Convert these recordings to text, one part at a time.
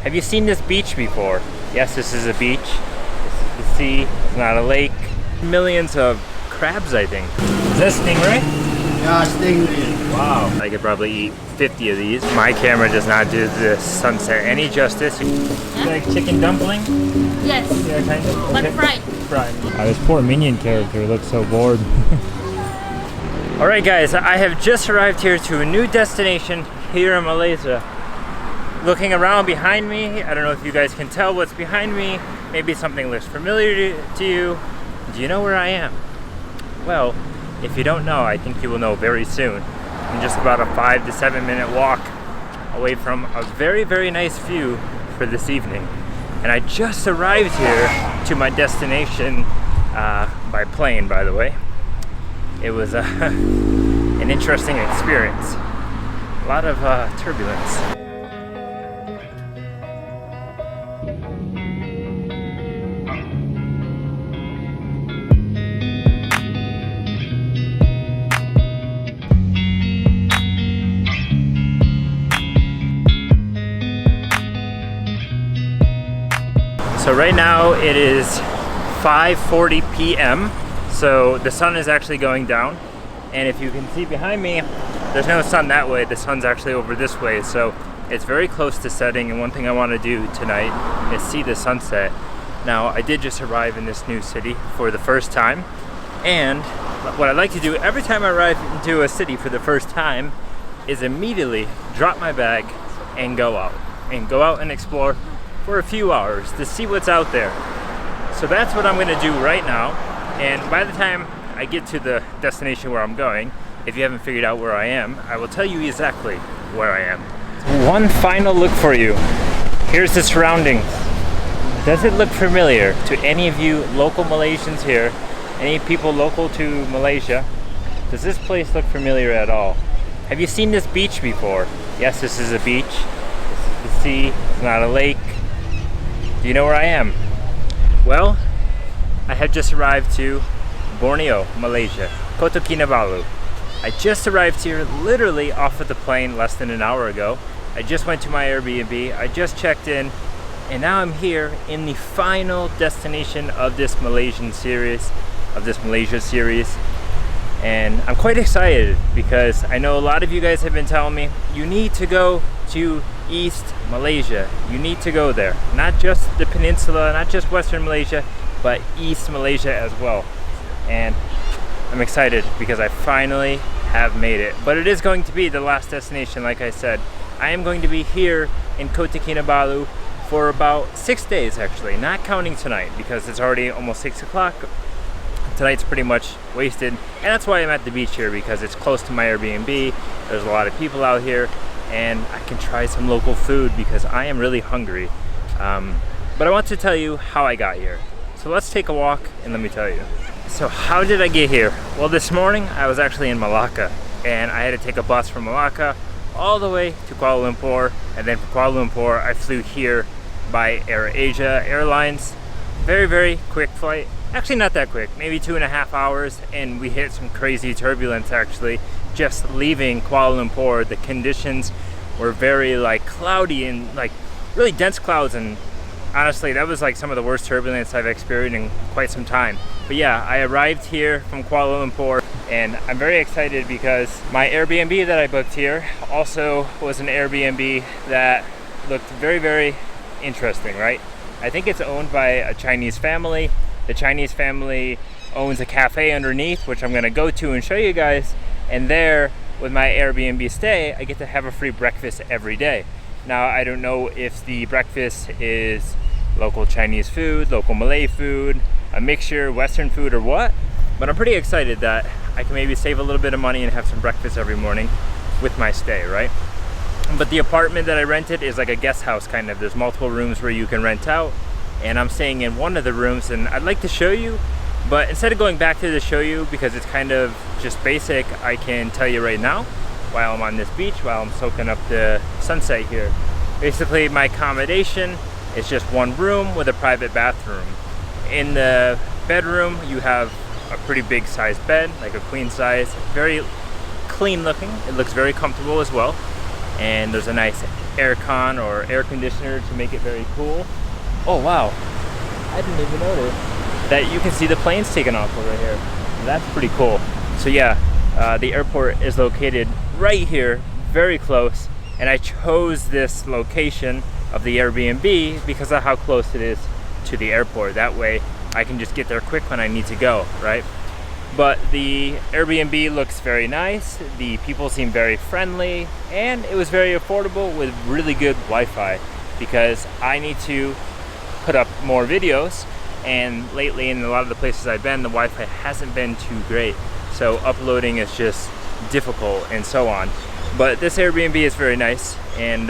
Have you seen this beach before? Yes, this is a beach. This is the sea. It's not a lake. Millions of crabs, I think. Is that stingray? Yeah, stingray. Wow. I could probably eat 50 of these. My camera does not do the sunset any justice. You like chicken dumpling? Yes. Yeah, kind of. But fried. Fried. This poor minion character looks so bored. Alright guys, I have just arrived here to a new destination here in Malaysia. Looking around behind me, I don't know if you guys can tell what's behind me. Maybe something looks familiar to you. Do you know where I am? Well, if you don't know, I think you will know very soon. I'm just about a 5 to 7 minute walk away from a very, very nice view for this evening. And I just arrived here to my destination by plane, by the way. It was an interesting experience. A lot of turbulence. So right now it is 5:40 p.m. So the sun is actually going down, and if you can see behind me, there's no sun that way. The sun's actually over this way, so it's very close to setting. And one thing I want to do tonight is see the sunset. Now, I did just arrive in this new city for the first time, and what I like to do every time I arrive into a city for the first time is immediately drop my bag and go out and explore for a few hours to see what's out there. So that's what I'm going to do right now. And by the time I get to the destination where I'm going, if you haven't figured out where I am, I will tell you exactly where I am. One final look for you. Here's the surroundings. Does it look familiar to any of you local Malaysians here? Any people local to Malaysia? Does this place look familiar at all? Have you seen this beach before? Yes, this is a beach. This is the sea. It's not a lake. Do you know where I am? Well, I have just arrived to Borneo, Malaysia, Kota Kinabalu. I just arrived here literally off of the plane less than an hour ago. I just went to my Airbnb, I just checked in, and now I'm here in the final destination of this Malaysia series. And I'm quite excited because I know a lot of you guys have been telling me you need to go to East Malaysia. You need to go there. Not just the peninsula, not just Western Malaysia, but East Malaysia as well. And I'm excited because I finally have made it. But it is going to be the last destination, like I said. I am going to be here in Kota Kinabalu for about 6 days actually, not counting tonight because it's already almost 6 o'clock. Tonight's pretty much wasted, and that's why I'm at the beach here, because it's close to my Airbnb. There's a lot of people out here, and I can try some local food because I am really hungry. But I want to tell you how I got here. So let's take a walk and let me tell you. So how did I get here? Well, this morning I was actually in Malacca, and I had to take a bus from Malacca all the way to Kuala Lumpur, and then from Kuala Lumpur I flew here by AirAsia Airlines. Very, very quick flight. Actually not that quick, maybe 2.5 hours, and we hit some crazy turbulence actually. Just leaving Kuala Lumpur, the conditions were very cloudy and really dense clouds, and honestly that was some of the worst turbulence I've experienced in quite some time. But yeah, I arrived here from Kuala Lumpur, and I'm very excited because my Airbnb that I booked here also was an Airbnb that looked very, very interesting, right? I think it's owned by a Chinese family. The Chinese family owns a cafe underneath, which I'm going to go to and show you guys. And there, with my Airbnb stay, I get to have a free breakfast every day. Now, I don't know if the breakfast is local Chinese food, local Malay food, a mixture, Western food, or what. But I'm pretty excited that I can maybe save a little bit of money and have some breakfast every morning with my stay, right? But the apartment that I rented is like a guest house kind of. There's multiple rooms where you can rent out, and I'm staying in one of the rooms, and I'd like to show you, but instead of going back there to show you because it's kind of just basic, I can tell you right now while I'm on this beach, while I'm soaking up the sunset here. Basically, my accommodation is just one room with a private bathroom. In the bedroom, you have a pretty big sized bed, like a queen size, very clean looking. It looks very comfortable as well. And there's a nice aircon or air conditioner to make it very cool. Oh wow, I didn't even notice that you can see the planes taking off over here. That's pretty cool. So yeah, the airport is located right here, very close, and I chose this location of the Airbnb because of how close it is to the airport. That way I can just get there quick when I need to go, right? But the Airbnb looks very nice, the people seem very friendly, and it was very affordable with really good Wi-Fi because I need to put up more videos, and lately in a lot of the places I've been, the Wi-Fi hasn't been too great. So uploading is just difficult and so on. But this Airbnb is very nice, and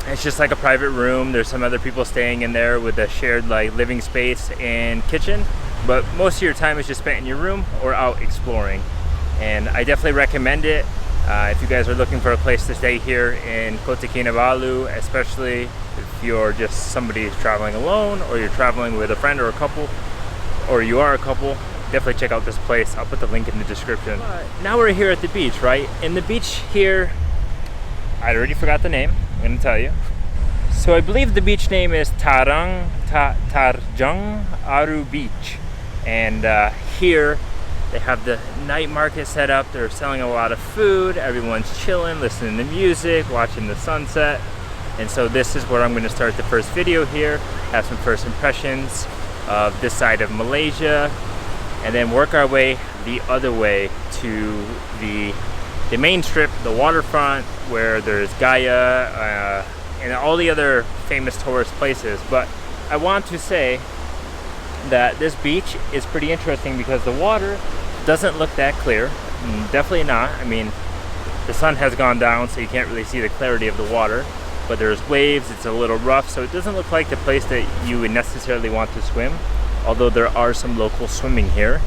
it's just like a private room. There's some other people staying in there with a shared like living space and kitchen. But most of your time is just spent in your room or out exploring. And I definitely recommend it. If you guys are looking for a place to stay here in Kota Kinabalu, especially if you're just somebody who's traveling alone, or you're traveling with a friend or a couple, or you are a couple, definitely check out this place. I'll put the link in the description. Now we're here at the beach, right? And the beach here, I already forgot the name, I'm gonna tell you. So I believe the beach name is Tanjung Aru Beach. And here they have the night market set up. They're selling a lot of food. Everyone's chilling, listening to music, watching the sunset. And so this is where I'm going to start the first video here, have some first impressions of this side of Malaysia, and then work our way the other way to the main strip, the waterfront, where there's Gaia and all the other famous tourist places. But I want to say that this beach is pretty interesting because the water doesn't look that clear. Definitely not. I mean, the sun has gone down, so you can't really see the clarity of the water, but there's waves, it's a little rough, so it doesn't look like the place that you would necessarily want to swim, although there are some locals swimming here.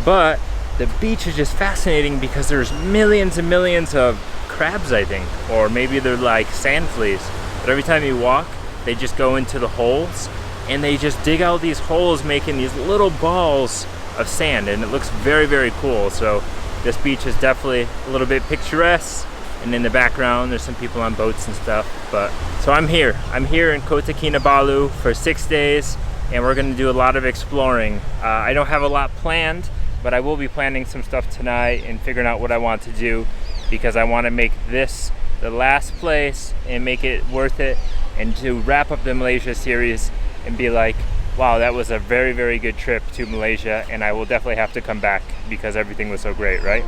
But the beach is just fascinating because there's millions and millions of crabs, I think, or maybe they're like sand fleas, but every time you walk they just go into the holes and they just dig out these holes, making these little balls of sand, and it looks very, very cool. So this beach is definitely a little bit picturesque, and in the background there's some people on boats and stuff. But so I'm here in Kota Kinabalu for 6 days, and we're going to do a lot of exploring. I don't have a lot planned, but I will be planning some stuff tonight and figuring out what I want to do, because I want to make this the last place and make it worth it, and to wrap up the Malaysia series and be like, wow, that was a very, very good trip to Malaysia, and I will definitely have to come back because everything was so great, right?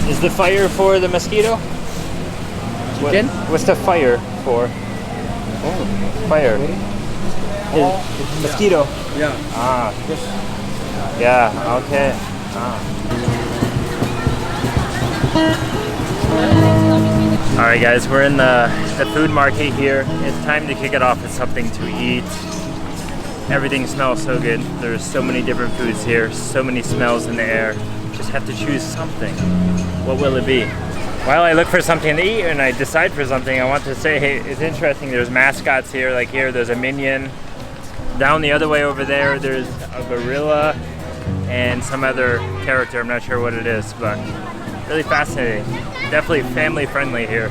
Is the fire for the mosquito? Chicken? What's the fire for? Oh, Fire. oh, Mosquito. yeah. Ah. Yeah, okay. Ah. Alright guys, we're in the food market here. It's time to kick it off with something to eat. Everything smells so good. There's so many different foods here, so many smells in the air. Just have to choose something. What will it be? While I look for something to eat and I decide for something, I want to say, hey, it's interesting. There's mascots here, like here, there's a minion. Down the other way over there, there's a gorilla and some other character. I'm not sure what it is, but really fascinating. Definitely family friendly here.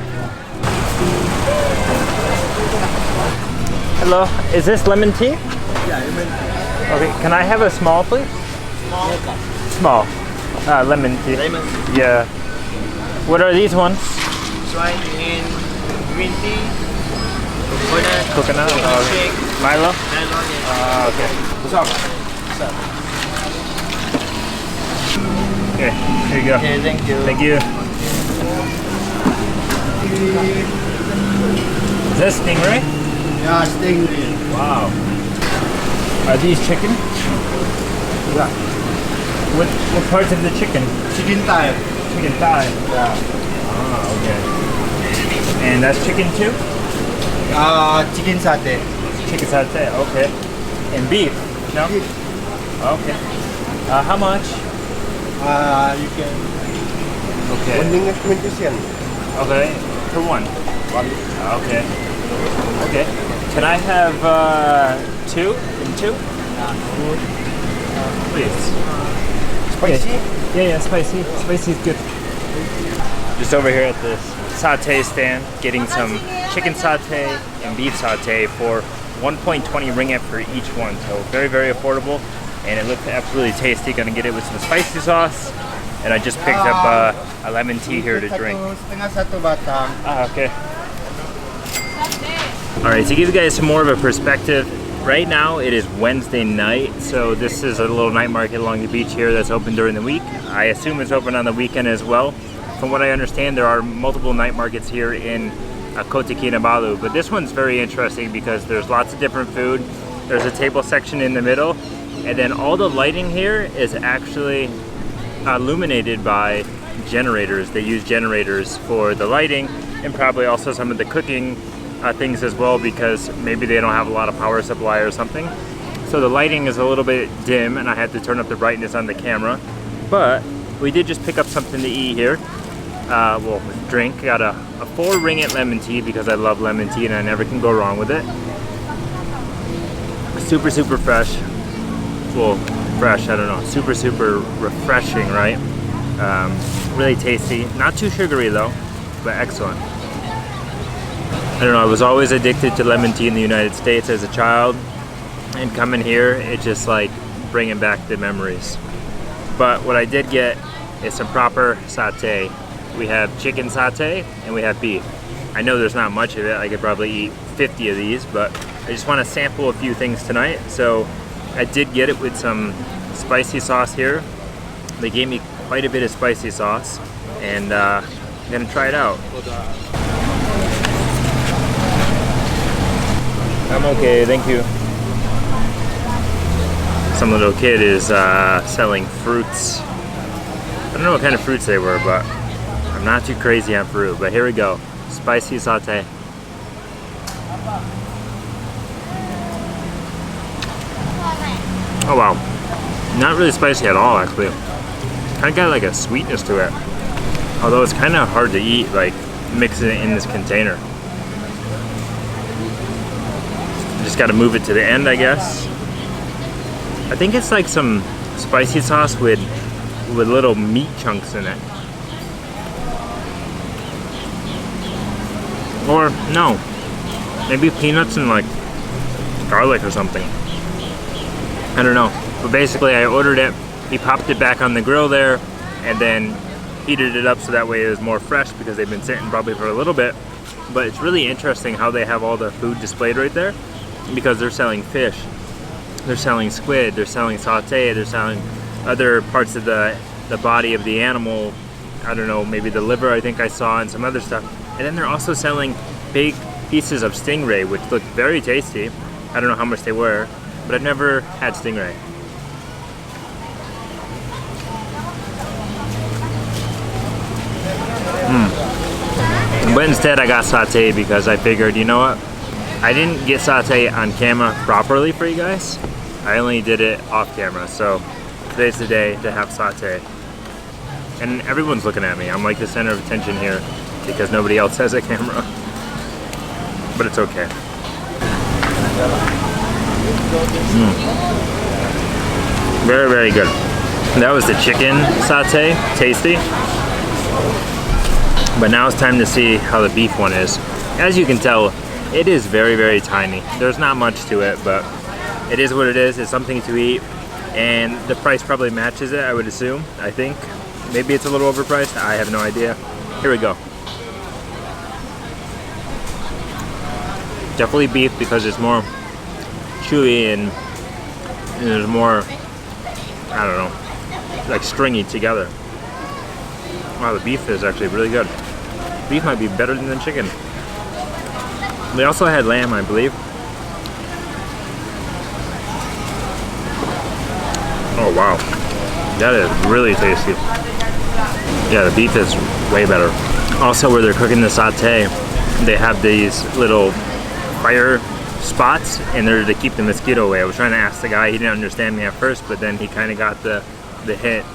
Hello, is this lemon tea? Yeah, lemon tea. Okay, can I have a small, please? Small. Small. Lemon tea. Lemon. Yeah. What are these ones? Swine in green tea. Coconut. Shake. Milo? Melon, yeah. Okay. What's up? What's up? Okay, here you go. Okay, thank you. Thank you. Is that stingray? Yeah, stingray. Wow. Are these chicken? Yeah. What parts of the chicken? Chicken thigh. Chicken thigh. Yeah. Ah, okay. And that's chicken too? Chicken satay. Chicken satay, okay. And beef? No? Okay. How much? You can. Okay. One ringgit 20 cent. Okay. For one. One. Okay. Okay. Can I have two? And two? Please. Spicy? Yeah, spicy. Spicy is good. Just over here at this satay stand, getting some chicken satay and beef satay for 1.20 ringgit for each one. So very, very affordable. And it looks absolutely tasty. Gonna get it with some spicy sauce. And I just picked up a lemon tea here to drink. Satu batang. Okay. Alright, to give you guys some more of a perspective, right now it is Wednesday night, so this is a little night market along the beach here that's open during the week. I assume it's open on the weekend as well. From what I understand, there are multiple night markets here in Kota Kinabalu, but this one's very interesting because there's lots of different food. There's a table section in the middle, and then all the lighting here is actually illuminated by generators. They use generators for the lighting and probably also some of the cooking things as well, because maybe they don't have a lot of power supply or something. So the lighting is a little bit dim and I had to turn up the brightness on the camera. But we did just pick up something to eat here. Well, drink. Got a 4 ringgit lemon tea because I love lemon tea and I never can go wrong with it. Super, super fresh. Well, fresh, I don't know. Super, super refreshing, right? Really tasty. Not too sugary though, but excellent. I don't know, I was always addicted to lemon tea in the United States as a child, and coming here, it's just like bringing back the memories. But what I did get is some proper satay. We have chicken satay and we have beef. I know there's not much of it, I could probably eat 50 of these, but I just want to sample a few things tonight. So I did get it with some spicy sauce here. They gave me quite a bit of spicy sauce, and I'm gonna try it out. I'm okay, thank you. Some little kid is selling fruits. I don't know what kind of fruits they were, but I'm not too crazy on fruit. But here we go, spicy satay. Oh wow, not really spicy at all actually. Kind of got like a sweetness to it. Although it's kind of hard to eat, like mixing it in this container. Just got to move it to the end, I guess. I think it's like some spicy sauce with little meat chunks in it. Or no, maybe peanuts and like garlic or something. I don't know. But basically I ordered it, he popped it back on the grill there, and then heated it up so that way it was more fresh because they've been sitting probably for a little bit. But it's really interesting how they have all the food displayed right there, because they're selling fish, they're selling squid, they're selling satay, they're selling other parts of the body of the animal. I don't know, maybe the liver I think I saw, and some other stuff. And then they're also selling big pieces of stingray, which looked very tasty. I don't know how much they were, but I've never had stingray. But instead I got satay because I figured, you know what? I didn't get satay on camera properly for you guys. I only did it off camera, so today's the day to have satay. And everyone's looking at me. I'm like the center of attention here because nobody else has a camera. But it's okay. Very, very good. That was the chicken satay. Tasty. But now it's time to see how the beef one is. As you can tell, it is very, very tiny. There's not much to it, but it is what it is. It's something to eat, and the price probably matches it, I would assume. I think. Maybe it's a little overpriced. I have no idea. Here we go. Definitely beef because it's more chewy and there's more, I don't know, like stringy together. Wow, the beef is actually really good. Beef might be better than the chicken. They also had lamb, I believe. Oh wow, that is really tasty. Yeah, the beef is way better. Also, where they're cooking the satay, they have these little fire spots, and they're to keep the mosquito away. I was trying to ask the guy, he didn't understand me at first, but then he kind of got the hint,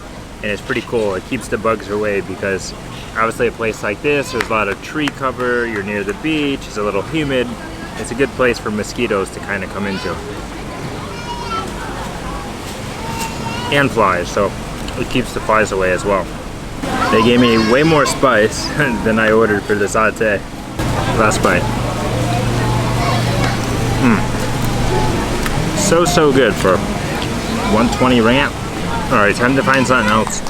and it's pretty cool. It keeps the bugs away because obviously a place like this, there's a lot of tree cover, you're near the beach, it's a little humid. It's a good place for mosquitoes to kind of come into. And flies, so it keeps the flies away as well. They gave me way more spice than I ordered for the satay. Last bite. So good for 120 ringgit. Alright, time to find something else.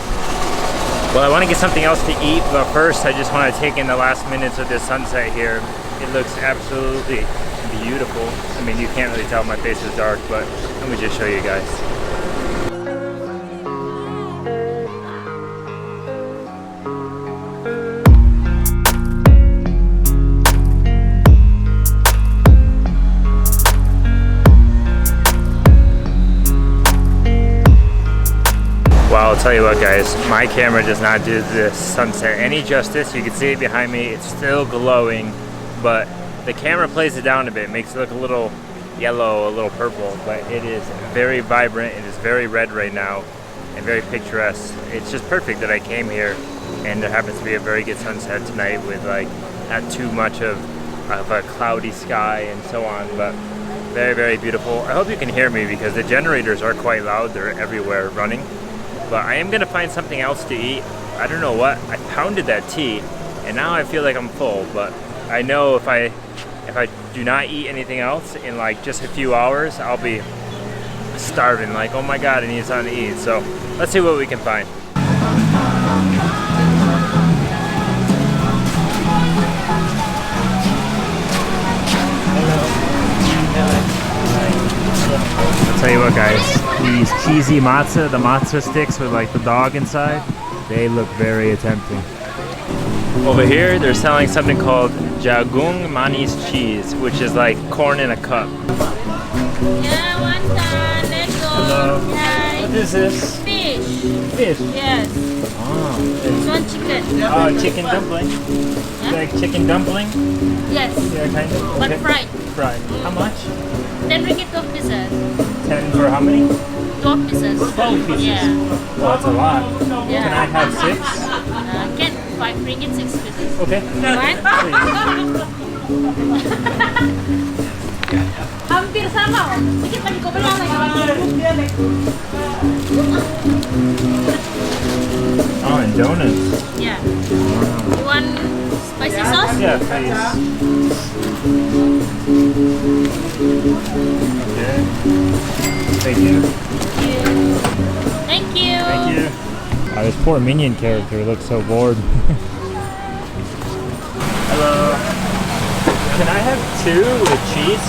Well, I want to get something else to eat, but first I just want to take in the last minutes of this sunset here. It looks absolutely beautiful. I mean, you can't really tell my face is dark, but let me just show you guys. Well, I'll tell you what, guys, my camera does not do this sunset any justice. You can see it behind me, it's still glowing, but the camera plays it down a bit, makes it look a little yellow, a little purple, but it is very vibrant. It is very red right now and very picturesque. It's just perfect that I came here, and there happens to be a very good sunset tonight with like not too much of a cloudy sky and so on, but very beautiful. I hope you can hear me because the generators are quite loud. They're everywhere running. But I am gonna find something else to eat. I don't know what. I pounded that tea, and now I feel like I'm full. But I know if I do not eat anything else in like just a few hours, I'll be starving. Like, oh my God, I need something to eat. So let's see what we can find. I'll tell you what, guys. These cheesy matzah, the matzah sticks with like the dog inside, they look very tempting. Over here, they're selling something called jagung manis cheese, which is like corn in a cup. Yeah, one time, let's go. Hello. Hi. What is this? Fish. Fish? Yes. Oh. This one chicken. Oh, chicken dumpling? Yeah? Like chicken dumpling? Yes. Yeah, kind of. But Okay. fried. Fried. How much? 10 ringgit 12 pieces. 10 for how many? 12 pieces. 12 pieces? Yeah. Well, that's a lot. Yeah. Can I have 6? Get 5 ringgit 6 pieces. Okay. Right? Hampir sama. Dikit lagi kau bilang lagi. Oh, and donuts. Yeah. You want spicy sauce? Yeah, please. Okay. Thank you. Thank you. Thank you. Oh, this poor minion character looks so bored. Hello. Can I have 2 with cheese,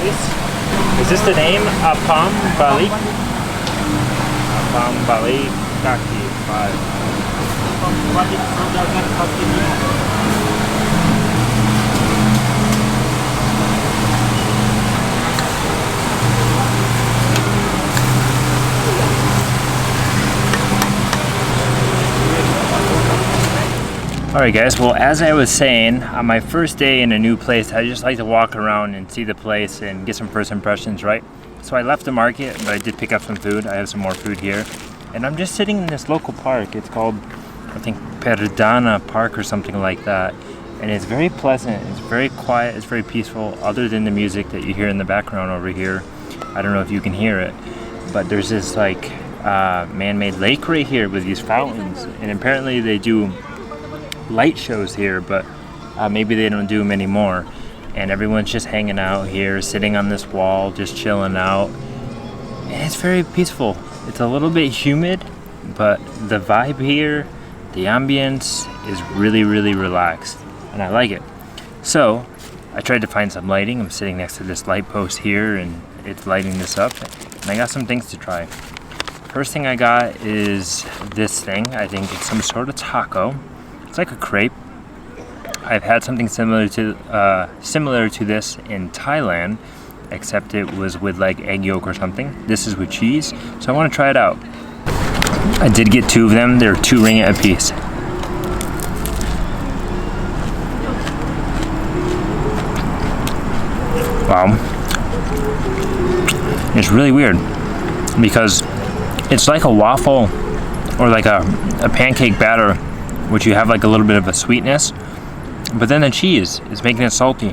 please? Is this the name? Apam Balik? Apam Balik Kaki 5. Alright guys, well, as I was saying, on my first day in a new place, I just like to walk around and see the place and get some first impressions, right? So I left the market, but I did pick up some food. I have some more food here. And I'm just sitting in this local park. It's called, I think, Perdana Park or something like that. And it's very pleasant, it's very quiet, it's very peaceful, other than the music that you hear in the background over here. I don't know if you can hear it, but there's this like man-made lake right here with these fountains. And apparently they do light shows here, but maybe they don't do them anymore. And everyone's just hanging out here, sitting on this wall, just chilling out. And it's very peaceful. It's a little bit humid, but the vibe here, the ambience is really relaxed, and I like it. So I tried to find some lighting. I'm sitting next to this light post here, and it's lighting this up. And I got some things to try. First thing I got is this thing. I think it's some sort of taco. It's like a crepe. I've had something similar to this in Thailand, except it was with like egg yolk or something. This is with cheese, so I want to try it out. I did get 2 of them. They're 2 ringgit a piece. Wow. It's really weird because it's like a waffle or like a pancake batter, which you have like a little bit of a sweetness, but then the cheese is making it salty.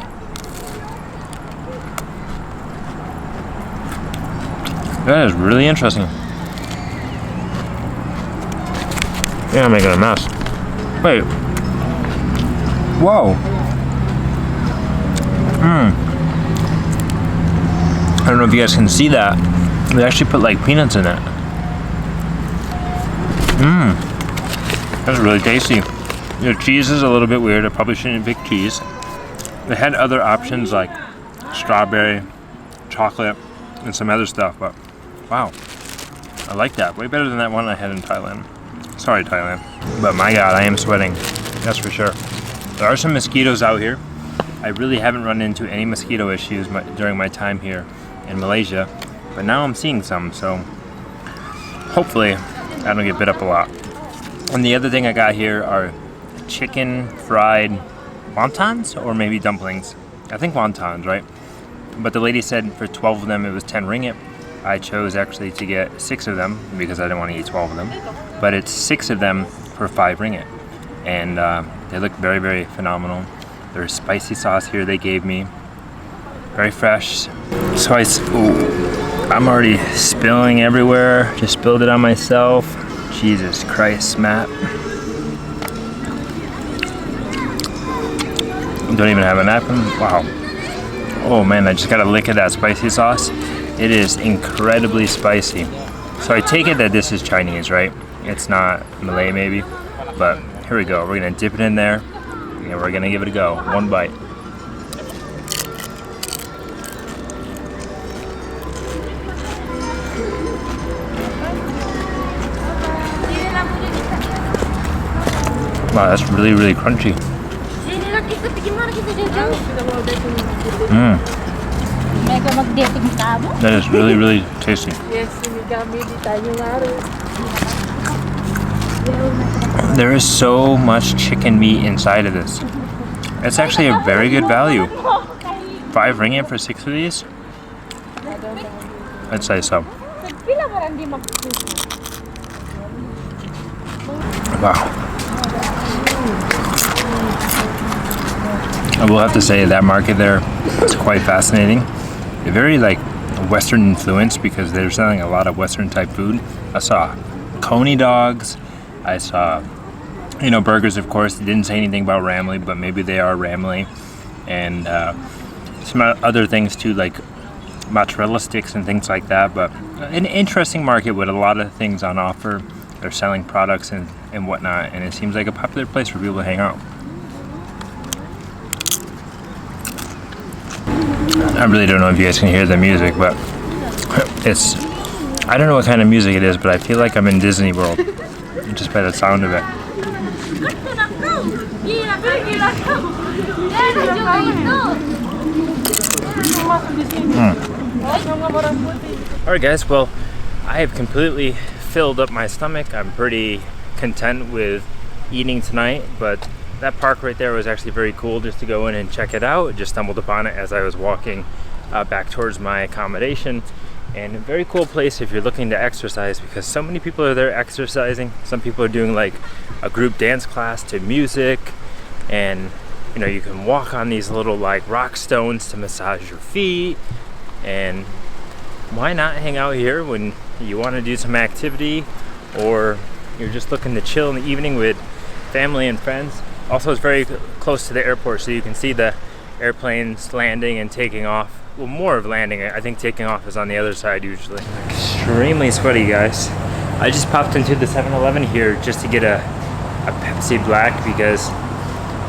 That is really interesting. Yeah, I'm making a mess. Wait. Whoa. I don't know if you guys can see that. They actually put like peanuts in it. That's really tasty. The cheese is a little bit weird. I probably shouldn't pick cheese. They had other options like strawberry, chocolate, and some other stuff, but wow. I like that. Way better than that one I had in Thailand. Sorry, Thailand. But my God, I am sweating. That's for sure. There are some mosquitoes out here. I really haven't run into any mosquito issues during my time here in Malaysia, but now I'm seeing some, so hopefully I don't get bit up a lot. And the other thing I got here are chicken fried wontons, or maybe dumplings. I think wontons, right? But the lady said for 12 of them it was 10 ringgit. I chose actually to get 6 of them because I didn't want to eat 12 of them. But it's 6 of them for 5 ringgit. And they look very, very phenomenal. There's spicy sauce here they gave me. Very fresh. So I'm already spilling everywhere. Just spilled it on myself. Jesus Christ, Matt. Don't even have a napkin. Wow. Oh man, I just got a lick of that spicy sauce. It is incredibly spicy. So I take it that this is Chinese, right? It's not Malay maybe, but here we go. We're gonna dip it in there and we're gonna give it a go. One bite. Wow, that's really, really crunchy. That is really, really tasty. There is so much chicken meat inside of this. It's actually a very good value. 5 ringgit for 6 of these? I'd say so. Wow. I will have to say that market there is quite fascinating. They're very like Western influenced because they're selling a lot of Western type food. I saw coney dogs. I saw, burgers, of course. They didn't say anything about ramly, but maybe they are ramly. And some other things too, like mozzarella sticks and things like that. But an interesting market with a lot of things on offer. They're selling products and whatnot, and it seems like a popular place for people to hang out. I really don't know if you guys can hear the music, but I don't know what kind of music it is, but I feel like I'm in Disney World just by the sound of it. Alright guys, well, I have completely filled up my stomach. I'm pretty content with eating tonight, but that park right there was actually very cool just to go in and check it out. Just stumbled upon it as I was walking back towards my accommodation, and a very cool place if you're looking to exercise because so many people are there exercising. Some people are doing like a group dance class to music, and you can walk on these little like rock stones to massage your feet. And why not hang out here when you want to do some activity, or you're just looking to chill in the evening with family and friends. Also, it's very close to the airport, so you can see the airplanes landing and taking off. Well, more of landing. I think taking off is on the other side usually. Extremely sweaty, guys. I just popped into the 7-Eleven here just to get a Pepsi Black because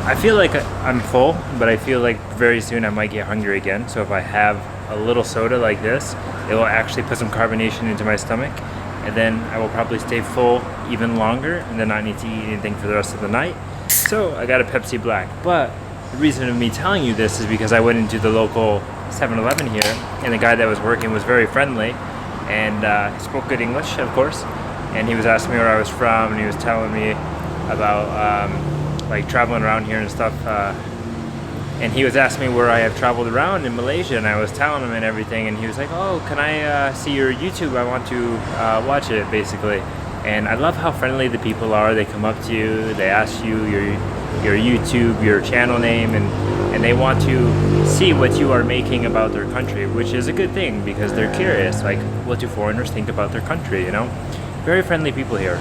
I feel like I'm full, but I feel like very soon I might get hungry again. So if I have a little soda like this, it will actually put some carbonation into my stomach, and then I will probably stay full even longer and then not need to eat anything for the rest of the night. So I got a Pepsi Black. But the reason of me telling you this is because I went into the local 7-Eleven here, and the guy that was working was very friendly, and he spoke good English, of course, and he was asking me where I was from, and he was telling me about like traveling around here and stuff. and he was asking me where I have traveled around in Malaysia, and I was telling him and everything, and he was like, oh, can I see your YouTube? I want to watch it, basically. And I love how friendly the people are. They come up to you, they ask you your YouTube, your channel name, and they want to see what you are making about their country, which is a good thing because they're curious, like, what do foreigners think about their country, you know? Very friendly people here.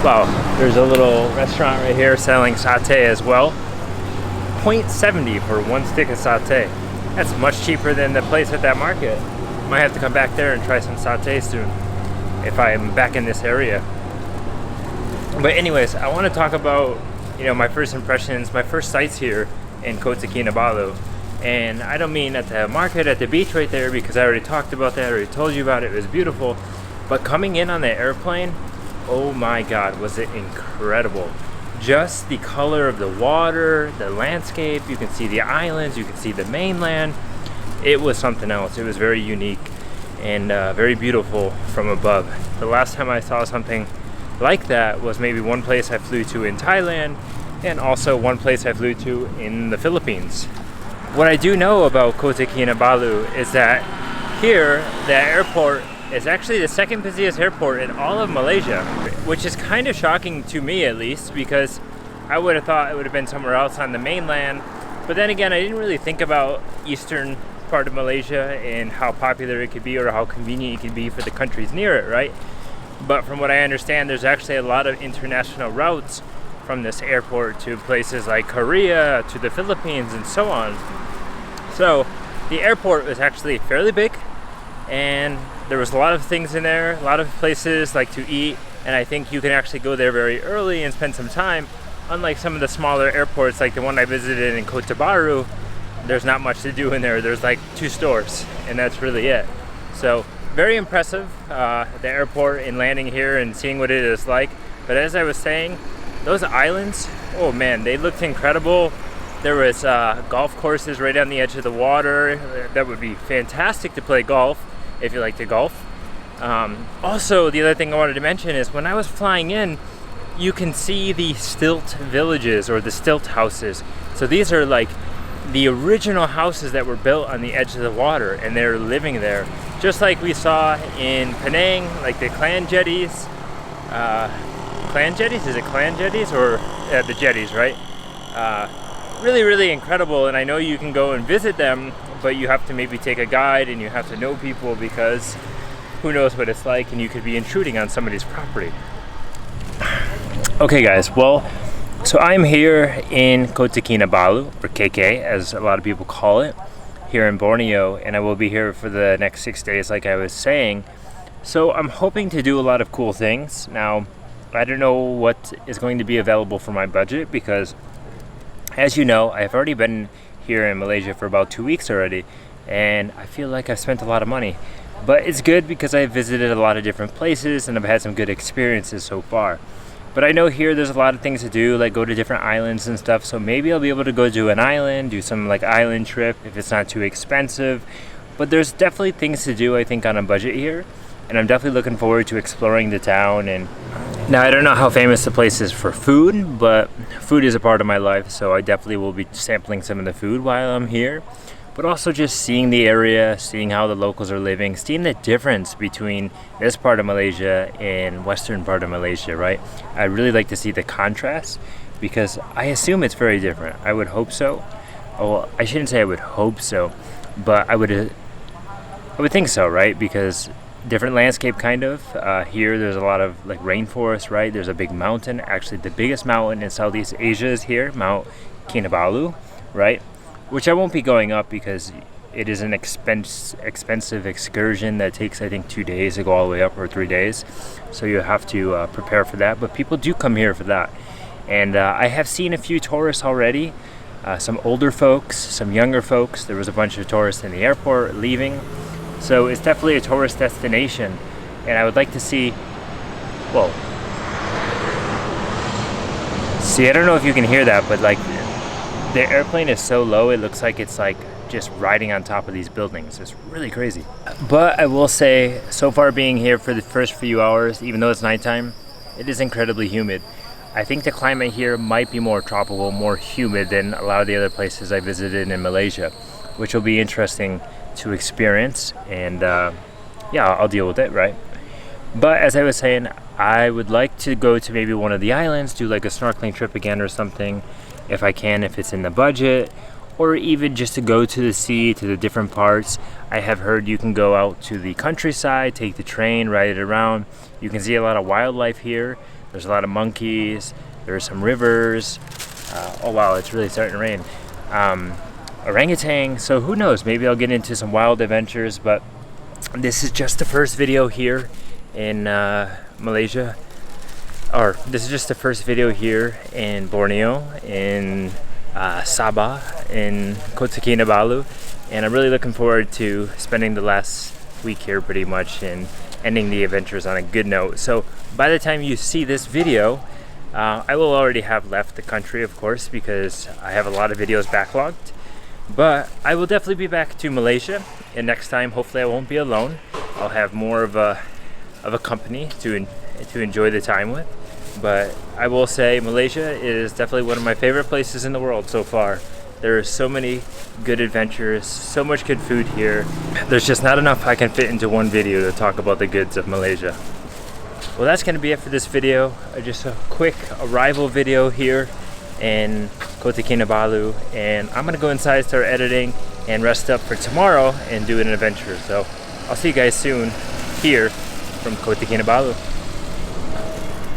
Wow, there's a little restaurant right here selling satay as well. 0.70 for one stick of satay. That's much cheaper than the place at that market. Might have to come back there and try some satay soon if I'm back in this area. But anyways, I want to talk about, you know, my first impressions, my first sights here in Kota Kinabalu. And I don't mean at the market, at the beach right there, because I already talked about that, I already told you about it, it was beautiful. But coming in on the airplane, oh my God, was it incredible. Just the color of the water, the landscape, you can see the islands, you can see the mainland. It was something else. It was very unique and very beautiful from above. The last time I saw something like that was maybe one place I flew to in Thailand, and also one place I flew to in the Philippines. What I do know about Kota Kinabalu is that here, the airport is actually the second busiest airport in all of Malaysia, which is kind of shocking to me, at least, because I would have thought it would have been somewhere else on the mainland. But then again, I didn't really think about eastern part of Malaysia and how popular it could be or how convenient it could be for the countries near it, right? But from what I understand, there's actually a lot of international routes from this airport to places like Korea, to the Philippines, and so on. So the airport was actually fairly big, and there was a lot of things in there, a lot of places like to eat, and I think you can actually go there very early and spend some time. Unlike some of the smaller airports, like the one I visited in Kinabalu, there's not much to do in there. There's like 2 stores, and that's really it. So very impressive, the airport and landing here and seeing what it is like. But as I was saying, those islands, oh man, they looked incredible. There was golf courses right on the edge of the water. That would be fantastic to play golf if you like to golf. Also, the other thing I wanted to mention is when I was flying in, you can see the stilt villages or the stilt houses. So these are like the original houses that were built on the edge of the water, and they're living there. Just like we saw in Penang, like the clan jetties. Clan jetties? Is it clan jetties or the jetties, right? Really, really incredible, and I know you can go and visit them, but you have to maybe take a guide and you have to know people because who knows what it's like, and you could be intruding on somebody's property. Okay guys, well, so I'm here in Kota Kinabalu, or KK as a lot of people call it, here in Borneo, and I will be here for the next 6 days like I was saying. So I'm hoping to do a lot of cool things. Now, I don't know what is going to be available for my budget because, as you know, I've already been here in Malaysia for about 2 weeks already, and I feel like I've spent a lot of money. But it's good because I've visited a lot of different places and I've had some good experiences so far. But I know here there's a lot of things to do, like go to different islands and stuff, so maybe I'll be able to go to an island, do some like island trip if it's not too expensive. But there's definitely things to do, I think, on a budget here, and I'm definitely looking forward to exploring the town. And now I don't know how famous the place is for food, but food is a part of my life, so I definitely will be sampling some of the food while I'm here. But also just seeing the area, seeing how the locals are living, seeing the difference between this part of Malaysia and western part of Malaysia, right? I really like to see the contrast because I assume it's very different. I would hope so. Well, I shouldn't say I would hope so, but I would think so, right? Because different landscape kind of. Here there's a lot of like rainforest, right? There's a big mountain. Actually, the biggest mountain in Southeast Asia is here, Mount Kinabalu, right? Which I won't be going up because it is an expensive excursion that takes, I think, 2 days to go all the way up, or 3 days. So you have to prepare for that. But people do come here for that. And I have seen a few tourists already. Some older folks, some younger folks. There was a bunch of tourists in the airport leaving. So it's definitely a tourist destination. And I would like to see, whoa. See, I don't know if you can hear that, but like, the airplane is so low, it looks like it's like just riding on top of these buildings. It's really crazy. But I will say, so far being here for the first few hours, even though it's nighttime, it is incredibly humid. I think the climate here might be more tropical, more humid than a lot of the other places I visited in Malaysia, which will be interesting to experience. And yeah, I'll deal with it, right? But as I was saying, I would like to go to maybe one of the islands, do like a snorkeling trip again or something, if I can, if it's in the budget, or even just to go to the sea, to the different parts. I have heard you can go out to the countryside, take the train, ride it around. You can see a lot of wildlife here. There's a lot of monkeys, there's some rivers. Oh wow, it's really starting to rain. Orangutan, so who knows, maybe I'll get into some wild adventures, but this is just the first video here in Malaysia. Or this is just the first video here in Borneo, in Sabah, in Kota Kinabalu, and I'm really looking forward to spending the last week here pretty much and ending the adventures on a good note. So by the time you see this video, I will already have left the country, of course, because I have a lot of videos backlogged. But I will definitely be back to Malaysia, and next time hopefully I won't be alone. I'll have more of a company to enjoy the time with. But I will say Malaysia is definitely one of my favorite places in the world so far. There are so many good adventures, so much good food here. There's just not enough I can fit into one video to talk about the goods of Malaysia. Well, that's going to be it for this video. Just a quick arrival video here in Kota Kinabalu, and I'm going to go inside, start editing, and rest up for tomorrow and do an adventure. So I'll see you guys soon here from Kota Kinabalu.